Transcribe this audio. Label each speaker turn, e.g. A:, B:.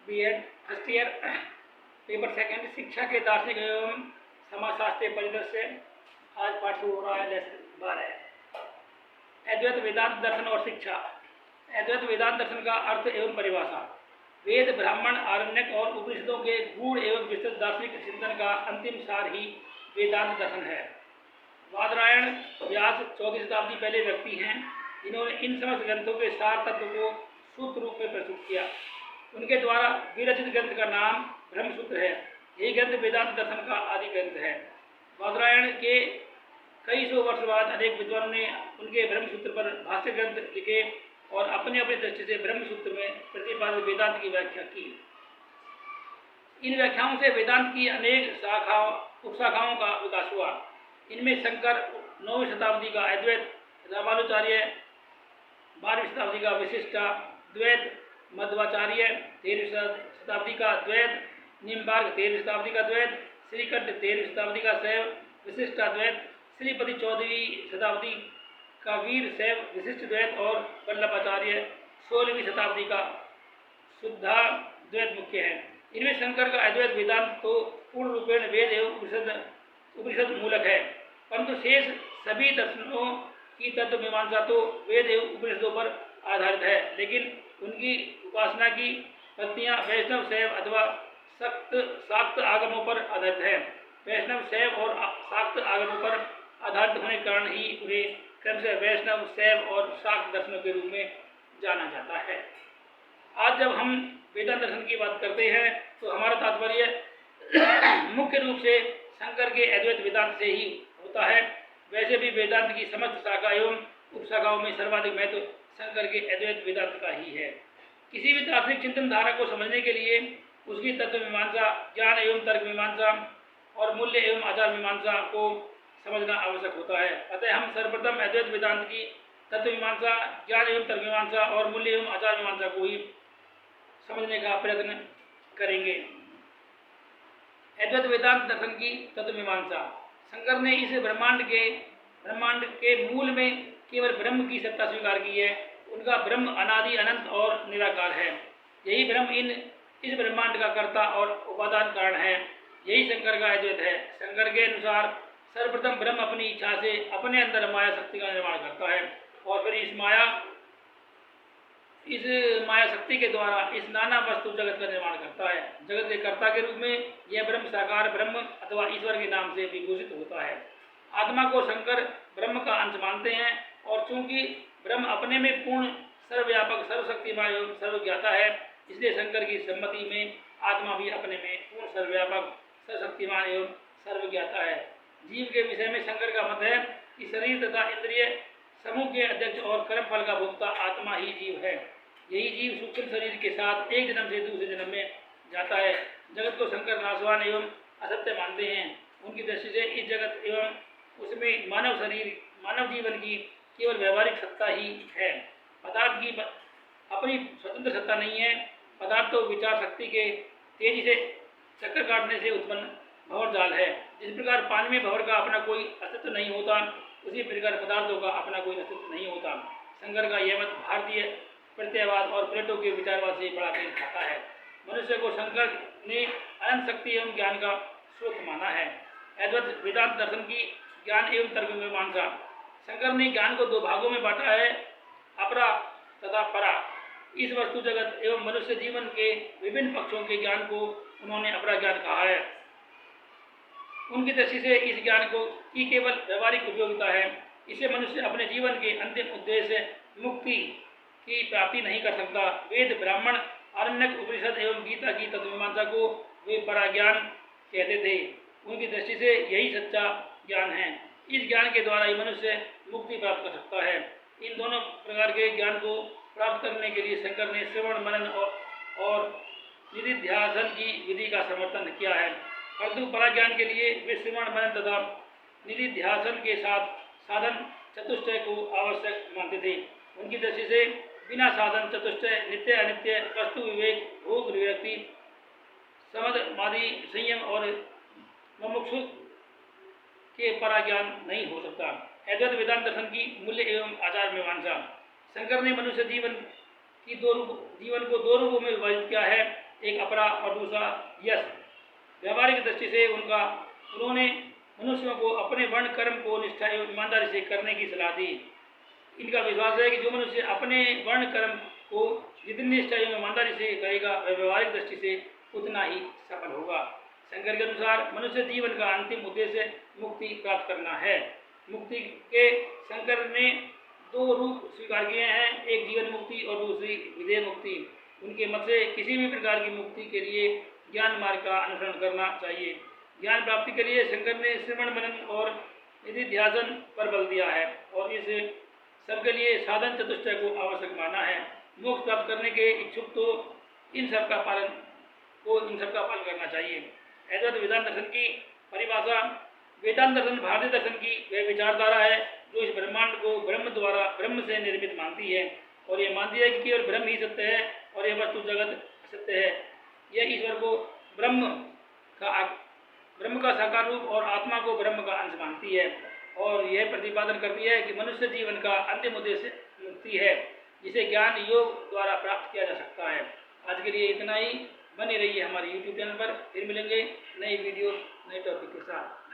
A: BEd first year paper second शिक्षा के दार्शनिक एवं समाजशास्त्रीय परिदृश्य। आज पाठ शुरू हो रहा है लेसन 12। अद्वैत वेदांत दर्शन और शिक्षा। अद्वैत वेदांत दर्शन का अर्थ एवं परिभाषा। वेद, ब्राह्मण, आरण्यक और उपनिषदों के गूढ़ एवं विस्तृत दार्शनिक चिंतन का अंतिम सार ही वेदांत दर्शन है। बादरायण व्यास 14वीं शताब्दी पहले व्यक्ति हैं जिन्होंने इन समस्त ग्रंथों के सार तत्व को सूत्र रूप में प्रस्तुत किया। उनके द्वारा विरचित ग्रंथ का नाम ब्रह्मसूत्र है। यही ग्रंथ वेदांत दर्शन का आदि ग्रंथ है। बादरायण के कई सौ वर्ष बाद अनेक विद्वानों ने उनके ब्रह्मसूत्र पर भाष्य ग्रंथ लिखे और अपने अपने दृष्टि से ब्रह्मसूत्र में प्रतिपादित वेदांत की व्याख्या की। इन व्याख्याओं से वेदांत की अनेक उपशाखाओं का विकास हुआ। इनमें शंकर 9वीं शताब्दी का अद्वैत, रामानुचार्य 12वीं शताब्दी का विशिष्टाद्वैत, मध्वाचार्य 13वीं शताब्दी का द्वैत, निम्बार्क 13वीं शताब्दी का द्वैत, श्रीकंठ 13वीं शताब्दी का शैव विशिष्टाद्वैत, श्रीपति 14वीं शताब्दी का वीर शैव विशिष्ट द्वैत और वल्लभाचार्य 16वीं शताब्दी का शुद्धाद्वैत मुख्य है। इनमें शंकर का अद्वैत वेदांत तो पूर्ण रूपेण वेद एवं उपनिषद मूलक है, परंतु शेष सभी दर्शनों की तत्व मीमांसा तो वेद एवं उपनिषदों पर आधारित है, लेकिन उनकी उपासना की पत्तियां वैष्णव शैव अथवा शाक्त आगमों पर आधारित है। वैष्णव शैव और शाक्त आगमों पर आधारित होने के कारण ही उन्हें क्रमशः वैष्णव, शैव और शाक्त दर्शनों के रूप में जाना जाता है। आज जब हम वेदांत दर्शन की बात करते हैं तो हमारा तात्पर्य मुख्य रूप से शंकर के अद्वैत वेदांत से ही होता है। वैसे भी वेदांत की समस्त शाखा एवं उपशाखाओं में सर्वाधिक महत्व शंकर के अद्वैत वेदांत का ही है। किसी भी दार्शनिक चिंतन धारा को समझने के लिए उसकी तत्व मीमांसा, ज्ञान एवं तर्क मीमांसा और मूल्य एवं आचार मीमांसा को समझना आवश्यक होता है। अतः हम सर्वप्रथम अद्वैत वेदांत की तत्व मीमांसा, ज्ञान एवं तर्क मीमांसा और मूल्य एवं आचार मीमांसा को ही समझने का प्रयत्न करेंगे। अद्वैत वेदांत दर्शन की तत्व मीमांसा। शंकर ने इस ब्रह्मांड के मूल में केवल ब्रह्म की सत्ता स्वीकार की है। उनका ब्रह्म अनादि, अनंत और निराकार है। यही ब्रह्म इस ब्रह्मांड का कर्ता और उपादान कारण है। यही शंकर का अद्वैत है। शंकर के अनुसार सर्वप्रथम ब्रह्म अपनी इच्छा से अपने अंदर माया शक्ति का निर्माण करता है और फिर इस माया शक्ति के द्वारा इस नाना वस्तु जगत का निर्माण करता है। जगत के कर्ता के रूप में यह ब्रह्म साकार ब्रह्म अथवा ईश्वर के नाम से विभूषित होता है। आत्मा को शंकर ब्रह्म का अंश मानते हैं और चूंकि ब्रह्म अपने में पूर्ण, सर्वव्यापक, सर्वशक्तिमान एवं सर्वज्ञाता है, इसलिए शंकर की सम्मति में आत्मा भी अपने में पूर्ण, सर्वव्यापक, सर्वशक्तिमान एवं सर्वज्ञाता है। जीव के विषय में शंकर का मत है कि शरीर तथा इंद्रिय समूह के अध्यक्ष और कर्म फल का भोक्ता आत्मा ही जीव है। यही जीव सूक्ष्म शरीर के साथ एक जन्म से दूसरे जन्म में जाता है। जगत को शंकर नाशवान एवं असत्य मानते हैं। उनकी दृष्टि से इस जगत एवं उसमें मानव जीवन की केवल व्यवहारिक सत्ता ही है। पदार्थ की अपनी स्वतंत्र सत्ता नहीं है। पदार्थ तो विचार शक्ति के तेजी से चक्कर काटने से उत्पन्न भंवर जाल है। जिस प्रकार पानी में भंवर का अपना कोई अस्तित्व नहीं होता, उसी प्रकार पदार्थों का अपना कोई अस्तित्व नहीं होता। शंकर का यह मत भारतीय प्रत्ययवाद और प्लेटो के विचारवाद से बड़ा मेल खाता है। मनुष्य को शंकर ने अनंत शक्ति एवं ज्ञान का स्रोत माना है। अद्वैत वेदांत दर्शन की ज्ञान एवं तर्क मीमांसा। शंकर ने ज्ञान को दो भागों में बांटा है, अपरा तथा परा। इस वस्तु जगत एवं मनुष्य जीवन के विभिन्न पक्षों के ज्ञान को उन्होंने अपरा ज्ञान कहा है। उनकी दृष्टि से इस ज्ञान की केवल व्यवहारिक उपयोगिता है। इसे मनुष्य अपने जीवन के अंतिम उद्देश्य मुक्ति की प्राप्ति नहीं कर सकता। वेद, ब्राह्मण, आरण्यक, उपनिषद एवं गीता की तत्वमीमांसा को वे परा ज्ञान कहते थे। उनकी दृष्टि से यही सच्चा ज्ञान है। इस ज्ञान के द्वारा ही मनुष्य मुक्ति प्राप्त कर सकता है। इन दोनों प्रकार के ज्ञान को प्राप्त करने के लिए शंकर ने श्रवण, मनन और निधिध्यासन की विधि का समर्थन किया है। परंतु पराज्ञान के लिए वे श्रवण, मनन तथा निधिध्यासन के साथ साधन चतुष्टय को आवश्यक मानते थे। उनकी दृष्टि से बिना साधन चतुष्टय, नित्य अनित्य, वस्तु विवेक, भोग विरक्ति, समदमादि, संयम और मुमुक्षु के पराज्ञान नहीं हो सकता। अद्वैत वेदांत दर्शन की मूल्य एवं आचार मीमांसा। शंकर ने मनुष्य जीवन को दो रूपों में विभाजित किया है। एक अपरा और दूसरा यश। व्यावहारिक दृष्टि से उन्होंने मनुष्यों को अपने वर्ण कर्म को निष्ठा एवं ईमानदारी से करने की सलाह दी। इनका विश्वास है कि जो मनुष्य अपने वर्ण कर्म को जितनी निष्ठा एवं ईमानदारी से करेगा वह व्यवहारिक दृष्टि से उतना ही सफल होगा। शंकर के अनुसार मनुष्य जीवन का अंतिम उद्देश्य मुक्ति प्राप्त करना है। मुक्ति के शंकर ने दो रूप स्वीकार किए हैं, एक जीवन मुक्ति और दूसरी विधेय मुक्ति। उनके मत से किसी भी प्रकार की मुक्ति के लिए ज्ञान मार्ग का अनुसरण करना चाहिए। ज्ञान प्राप्ति के लिए शंकर ने श्रवण मनन और निधिध्यासन पर बल दिया है और इस सबके लिए साधन चतुष्टय को आवश्यक माना है। मोक्ष प्राप्त करने के इच्छुक तो इन सब का पालन करना चाहिए। अद्वैत वेदांत दर्शन की परिभाषा। वेदांत दर्शन भारतीय दर्शन की वह विचारधारा है जो इस ब्रह्मांड को ब्रह्म से निर्मित मानती है और ये मानती है कि केवल ब्रह्म ही सत्य है और यह वस्तु जगत असत्य है। यह ईश्वर को ब्रह्म का साकार रूप और आत्मा को ब्रह्म का अंश मानती है और यह प्रतिपादन करती है कि मनुष्य जीवन का अंतिम उद्देश्य मुक्ति है, जिसे ज्ञान योग द्वारा प्राप्त किया जा सकता है। आज के लिए इतना ही। बने रहिए हमारे YouTube चैनल पर, फिर मिलेंगे नई वीडियो नए टॉपिक के साथ।